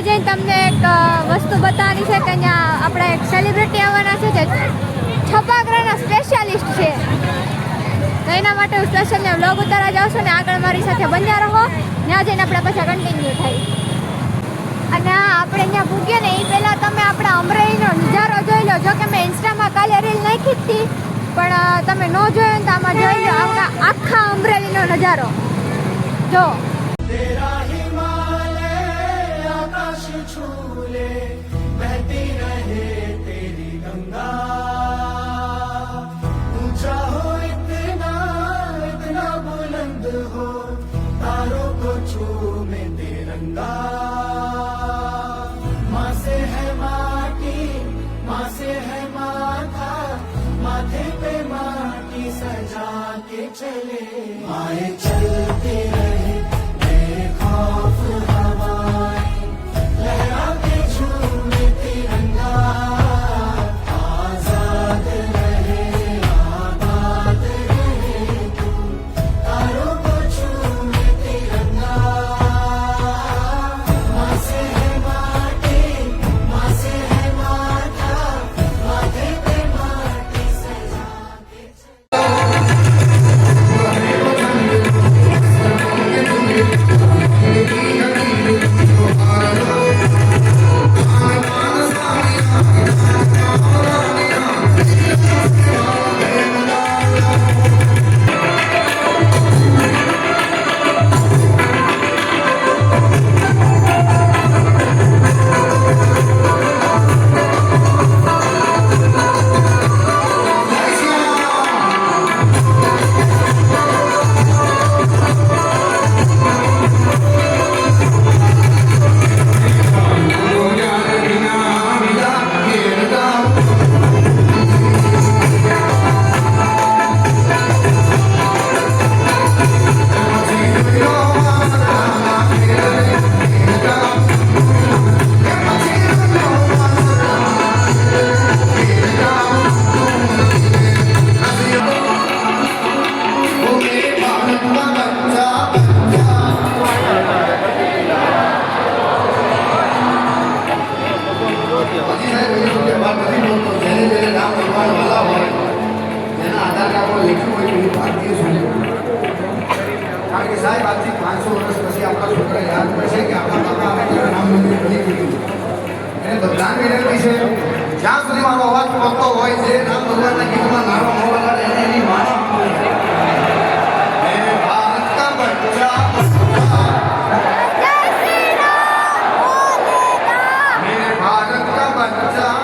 જઈને તમને એક વસ્તુ બતાવવાની છે કે અહીંયા આપણા એક સેલિબ્રિટી આવવાના છે જે છપાગરાના સ્પેશિયાલિસ્ટ છે. તો એના માટે હું સ્પેશિયલ વ્લોગ ઉતારવા જાઉં છું ને આગળ મારી સાથે બન્યા રહો. ત્યાં જઈને આપણે પાછા કન્ટિન્યુ થાય. અને આપણે અહીંયા પૂગ્યા ને એ પહેલાં તમે આપણા અમરેલીનો નજારો જોઈ લો. જો કે મેં ઇન્સ્ટામાં કાલે રીલ નાખી હતી પણ તમે ન જોયો ને તો આમાં જોઈ લો આખા અમરેલીનો નજારો જો. चले आए चलते रहे बेखौफ हवाएं लहराते झूमे तिरंगा आजाद रहे आबाद रहे तुम तारों को झूमे तिरंगा माँ से है माटी माँ से है माथा माथे पे माटी सजा के કારણ કે સાહેબ આજથી 500 વર્ષ પછી આપણા છોકરા યાદ કરશે કે આપણા બાપા રામ મંદિર બની ગયું. એને બધાને વિનંતી છે જ્યાં સુધી મારો અવાજ પહોંચતો હોય છે રામ ભગવાનના ગીતમાં નાનો મોબાઈલ એને એની માણસ ભારત કા બચ્ચા મેરે ભારત કા બચ્ચા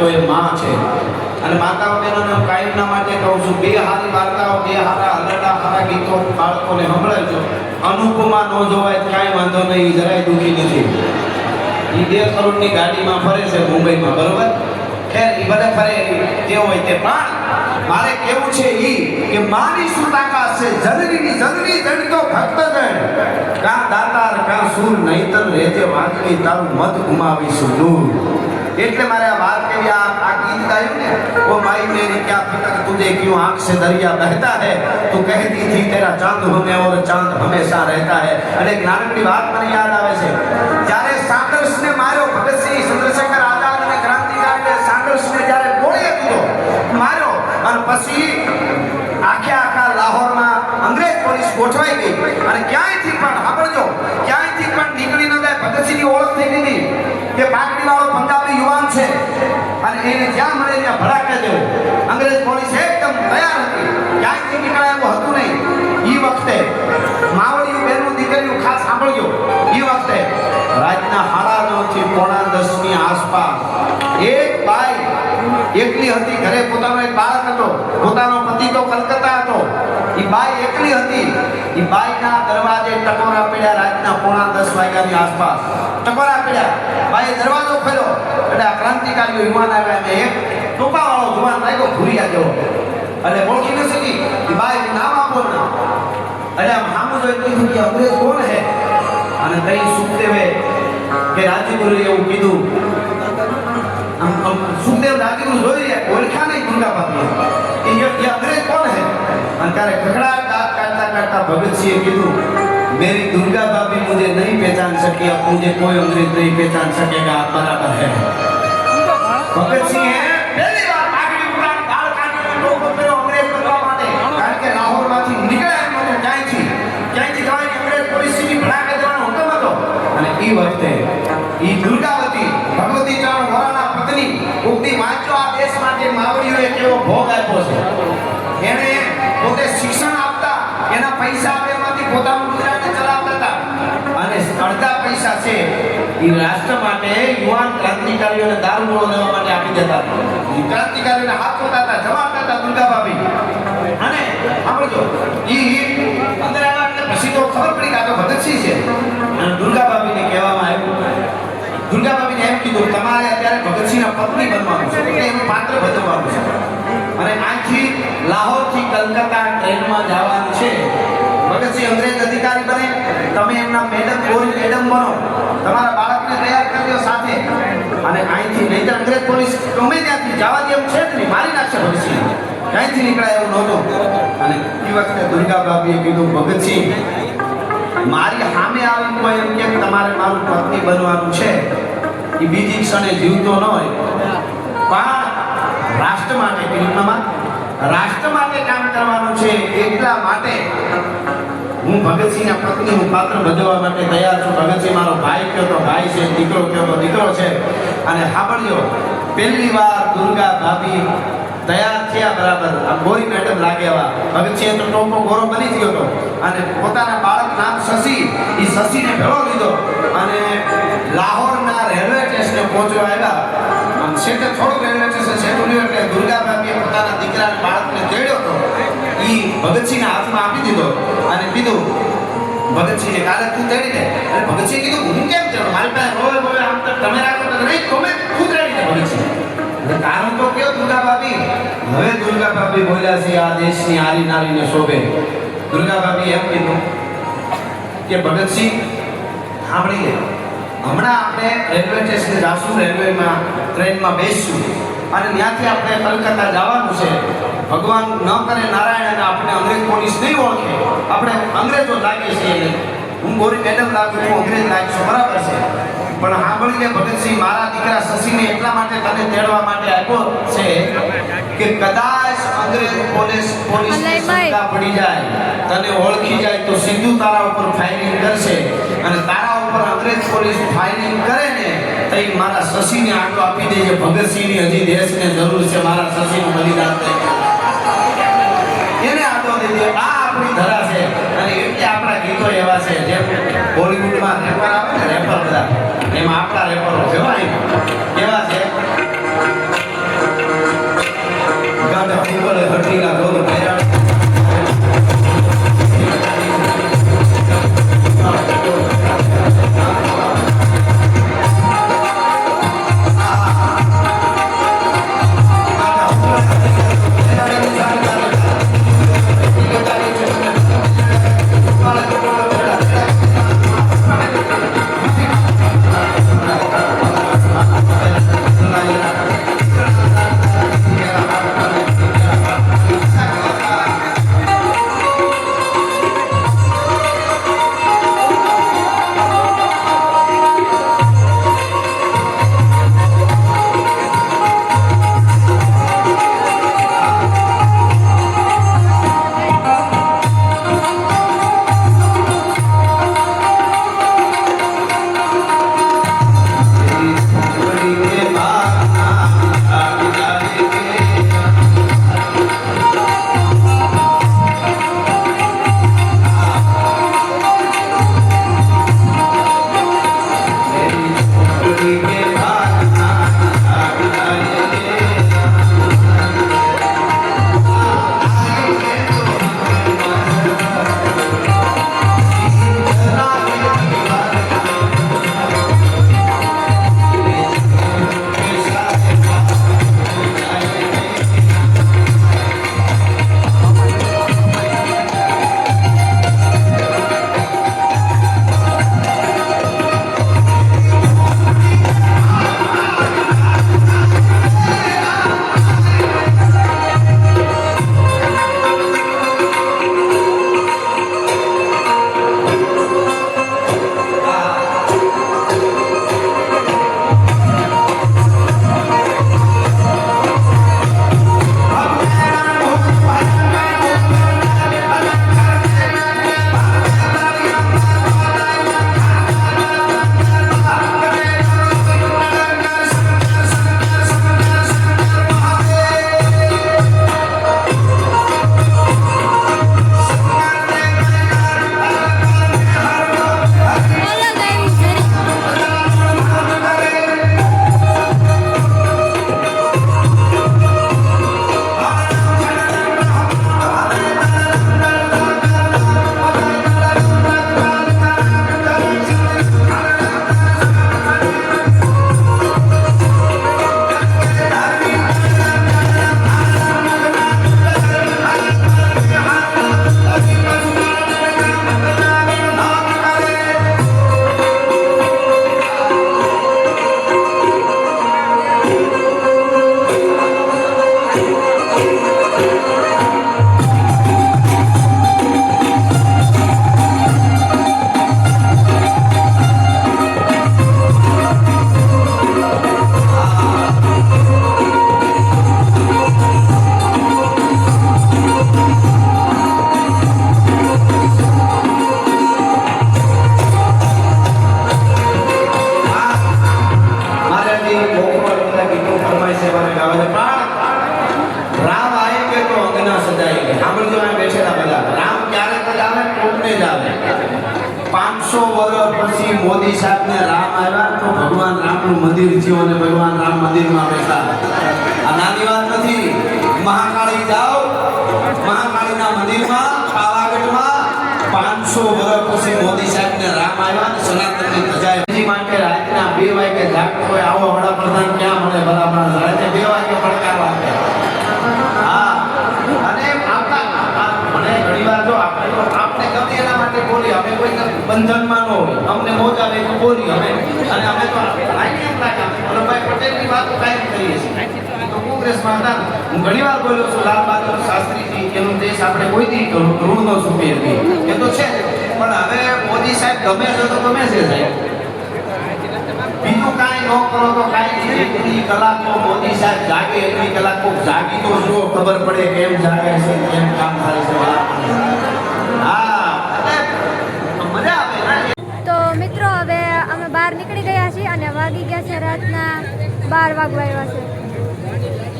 તો એ માં છે. અને માતાઓ બહેનોને હું કાયમના માટે કહું છું, બે હારી વાર્તાઓ, બે હારા હલડા હારા ગીતો બાળકોને સંભળાવજો. અનુપમા ન જોવાય કાંઈ વાંધો નહીં, એ જરાય દુઃખી નથી. એ 2 કરોડની ગાડીમાં ફરે છે મુંબઈમાં, બરોબર? ખેર એ ભલે ફરે તે હોય તે, પણ મારે કેવું છે ઈ કે માની શું તાકાત છે, જનની જણતો ભક્તજન, કા દાતાર કા સૂર, નહીતર રહેજે વાંચી તારું મત ગુમાવીશું દૂર. એટલે મારે આ વાત કેવી, આ ગીત ગાયું ને, ઓ માઈ મેરી ક્યા ફિકર તુझे क्यों आंख से दरिया बहता है, तू कहती थी तेरा चांद हमें और चांद हमेशा रहता है. અને એક નાનકડી વાત મને યાદ આવે છે, જ્યારે સાંડર્સને માર્યો, ભગતસિંહ, ચંદ્રશેખર આઝાદ અને ક્રાંતિકારીએ સાંડર્સને જ્યારે ગોળીએ દીધો, માર્યો, અને પછી આખા લાહોરમાં અંગ્રેજ પોલીસ ગોઠવાઈ ગઈ, અને ક્યાંયથી પણ સાંભળજો, ક્યાંયથી પણ નીકળી ન જાય. ભગતસિંહની ઓળખ થઈ ગઈ કે પાઘડીવાળો પંજાબી યુવાન છે, અને એને જ્યાં મળે ત્યાં ભડાકે દેવો. અંગ્રેજ પોલીસ એકદમ તૈયાર હતી, ક્યાંયથી નીકળાય એવું હતું નહીં. એ વખતે માવડીયું બેનું દીકરીઓ ખાસ સાંભળજો, એ વખતે રાતના 9:30 થી 9:45 આસપાસ એક બાઈ એકલી હતી ઘરે, પોતાનો એક બાળક હતો, પોતાનો પતિ તો કલકત્તા હતો, એ બાઈ એકલી હતી. એ બાઈના દરવાજે ટકોરા પડ્યા, રાતના 9:45 વાગ્યાની આસપાસ ટકોરા પડ્યા. બાઈએ દરવાજો ખોલ્યો એટલે આ ક્રાંતિકારીઓ યુવાન આવ્યા, અને એક ટોપાવાળો જુવાન લાગ્યો, ભૂરિયા જેવો, એટલે ઓળખી ન શકી. એ બાઈ નામ આપો ને, એટલે આમ સામું જોઈ કીધું કે અંગ્રેજ કોણ હે? અને કઈ સુખદેવે કે રાજગુરુએ એવું કીધું. સુખદેવ રાજગુરુ જોઈ રહ્યા, ઓળખ્યા નહીં દુર્ગાભાભી એ અંગ્રેજ કોણ હે? અને ત્યારે ખખડાટ દાંત કાઢતા ભગતસિંહે કીધું, मेरी दुर्गा भाभी मुझे नहीं पहचान सकी, अब मुझे कोई अंग्रेज नहीं पहचान सकेगा, आप बराबर है. भगत सिंह है पहली बार आगरी उतार गाल काઢીને ટોપો કર્યો અંગ્રેજ બનવા માટે, કારણ કે લાહોરમાંથી નીકળ્યા એમ નહોતું ક્યાંયથી જવાની અંગ્રેજ પોલીસની ભડાકે દેવાનો હુકમ હતો. અને એ વખતે એ દુર્ગાવતી ભગવતી ચરણ વરાના પત્ની ઉક્તિ વાંચો, આ દેશ માટે માવડીઓએ કેવો ભોગ આપ્યો છે. એને પોતે શિક્ષણ આપતા, એના પૈસા એમાંથી પોતાનું ગુજરાન ચલાવતા હતા, અને અડધા પૈસા છે એ રાષ્ટ્ર માટે યુવાન ક્રાંતિકારીઓને દારૂગોળો લેવા માટે આપી દેતા હતા. ક્રાંતિકારીઓને હાથ ધોતા હતા, જવાબતા હતા દુર્ગાભાભી. અને સાંભળજો, અંદર આવ્યા એટલે પછી તો ખબર પડી કે આ તો ભગતસિંહ છે. અને દુર્ગાભાભીને કહેવામાં આવ્યું, દુર્ગાભાભીને એમ કીધું, તમારે અત્યારે ભગતસિંહના પત્ની બનવાનું છે, એટલે એનું પાત્ર ભજવવાનું છે. અને અહીંથી લાહોરથી કલકત્તા ટ્રેનમાં જવાનું છે. ભગતસિંહ અંગ્રેજ અધિકારી બને, તમે એમના મેડમ ગોરી મેડમ બનો, તમારા બાળકને તૈયાર કરી દો સાથે, અને અહીંથી નહીં તો અંગ્રેજ પોલીસ ગમે ત્યાંથી જવા દે એમ છે જ નહીં, મારી નાખશે ભગતસિંહ. ક્યાંયથી નીકળાય એવું નહોતું. અને એ વખતે દુર્ગાભાભીએ કીધું, ભગતસિંહ, મારી સામે આવી કોઈ એમ કે તમારે મારું પત્ની બનવાનું છે, એ બીજી ક્ષણે જીવતો ન હોય, પણ રાષ્ટ્ર માટે, ફિલ્મમાં રાષ્ટ્ર માટે કામ કરવાનું છે, એટલા માટે હું ભગતસિંહના પત્નીનું પાત્ર ભજવવા માટે તૈયાર છું. ભગતસિંહ મારો ભાઈ કયો તો ભાઈ છે, દીકરો કયો તો દીકરો છે. અને સાંભળજો, પહેલી વાર દુર્ગા ભાભી તૈયાર થયા, બરાબર આ ગોરી મેડમ લાગ્યા. ભગતસિંહ તો ટોપો ગોરો બની ગયો હતો, અને પોતાના બાળક નામ શશી, એ શશીને ભેળો લીધો, અને લાહોરના રેલવે સ્ટેશને પહોંચવા આવ્યા. આમ સેટે થોડું રેલવે સ્ટેશન સેટું રહ્યું એટલે દુર્ગાભાભીએ પોતાના દીકરાના બાળકને તેડ્યો હતો, એ ભગતસિંહના હાથમાં આપી દીધો, અને કીધું ભગતસિંહને, કાલે તું તેડી દે. અને ભગતસિંહે કીધું, હું કેમ તેડું, મારી પાસે રોવે આમ તો તમે રાખો તો નહીં, તમે ખુદ રેડી દે. ભગતસિંહ કારણ તો કેવું, દુર્ગાભાભી, હવે દુર્ગાભાભી બોલ્યા છે, આ દેશની આરી નારીને શોભે. દુર્ગાભાભી એમ કીધું કે ભગતસિંહ સાંભળી લે, હમણાં આપણે રેલવે સ્ટેશને જાશું, રેલવેમાં ટ્રેનમાં બેસશું, અને ત્યાંથી આપણે કલકત્તા જવાનું છે. ભગવાન ન કરે નારાયણ, અને આપણે અંગ્રેજ પોલીસ નહીં ઓળખે, આપણે અંગ્રેજો લાગીએ છીએ, હું ગોરી મેડમ લાગુ, હું અંગ્રેજ લાગીશું, બરાબર છે. પણ સાંભળી લે ભગતસિંહ, મારા દીકરા શશીને એટલા માટે તને તેડવા માટે આવ્યો છે કે કદાચ અંગ્રેજ પોલીસ શંકા પડી જાય, તને ઓળખી જાય તો સીધું તારા ઉપર ફાયરિંગ કરશે, અને તારા ઉપર અંગ્રેજ પોલીસ ફાયરિંગ કરે ને તો મારા શશીને આટો આપી દેજે. ભગતસિંહની હજી દેશને જરૂર છે, મારા શશીનું બલિદાન એને આટો દેજે. આ આપણી ધરા છે, અને એટલે આપણા ગીતો એવા છે, જેમ બોલિવૂડમાં રેપર આવે ને, રેપર બધા, એમાં આપણા રેપરો કેવા છે. પછી મોદી સાહેબને રામ આવ્યા તો ભગવાન રામનું મંદિર થયું અને ભગવાન રામ મંદિરમાં બેઠા. આ નાની વાત નથી. મહાકાળી જાઓ, મહાકાળીના મંદિરમાં પાવાગઢમાં 500 વર્ષ પછી મોદી સાહેબને રામ આવ્યા અને સનાતનની ધજા એની માટે રાતના 2 વાગે જાગતો હોય આવો વડાપ્રધાન ક્યાં મળે બરાબર? રાતે 2 વાગે પડકાર આપે. હા, અને મને ઘણીવાર જો આપણે ગમે એના માટે બોલી, અમે કોઈ બંધનમાં ન હોય, અમને મોજ આવે તો બોલી અમે, અને અમે તો વલ્લભભાઈ પટેલની વાતો કાયમ કરીએ છીએ. તો કોંગ્રેસમાં હતા, હું ઘણીવાર બોલ્યો છું લાલ બહાદુર શાસ્ત્રીજી, એનો દેશ આપણે કોઈ દી ઋણ ન ચૂકીએ છીએ, એ તો છે. પણ હવે મોદી સાહેબ ગમે છે તો ગમે છે સાહેબ, બીજું કાંઈ ન કરો તો કાંઈ નહીં. એટલી કલાકો મોદી સાહેબ જાગે, એટલી કલાકો જાગી તો જો ખબર પડે કેમ જાગે છે, કેમ કામ થાય છે. હા, મજા આવે ને. તો મિત્રો હવે અમે બહાર નીકળી ગયા છીએ અને વાગી ગયા છે રાતના 12 વાગવા આવ્યા છે.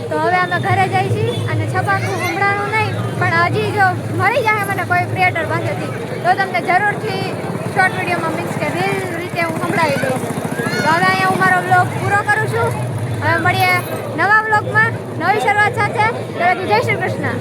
તો હવે અમે ઘરે જઈ છીએ અને છપાકું હમણાંનું નહીં પણ હજી જો મળી જાય મને કોઈ ક્રિએટર પાસેથી તો તમને જરૂરથી શોર્ટ વિડીયોમાં મીન્સ કે રીલ રીતે હું સંભળાવી દઉં. તો હવે અહીંયા હું મારો બ્લોગ પૂરો કરું છું. હવે મળીએ નવા બ્લોગમાં નવી શરૂઆત સાથે. જય શ્રી કૃષ્ણ.